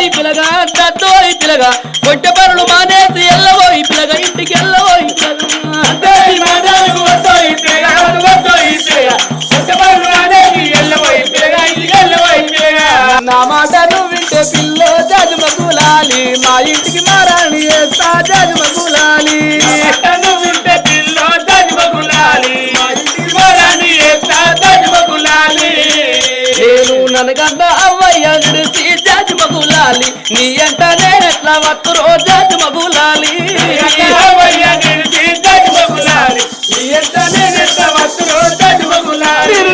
ఎల్లబోయి పిల్లగా దత్తోయి పిల్లగా కొట్టె పనులు మానేసి ఎల్లబోయి పిల్లగా ఇంటికి ఎల్లబోయి నా మాటను వింటే పిల్లో జగమగులాలి మా ఇంటికి మారాణి వేస్తా జగమగులాలి వింటే పిల్లో జగమగులాలి నేను నన్నుగన్న అవ్వయ్య విడిచి జగమగులాలి నీ ఎంట నేనెట్లా వత్తురో జగమగులాలి అవ్వయ్య నిలిచి జగమగులాలి నీ ఎంత నేనెట్లా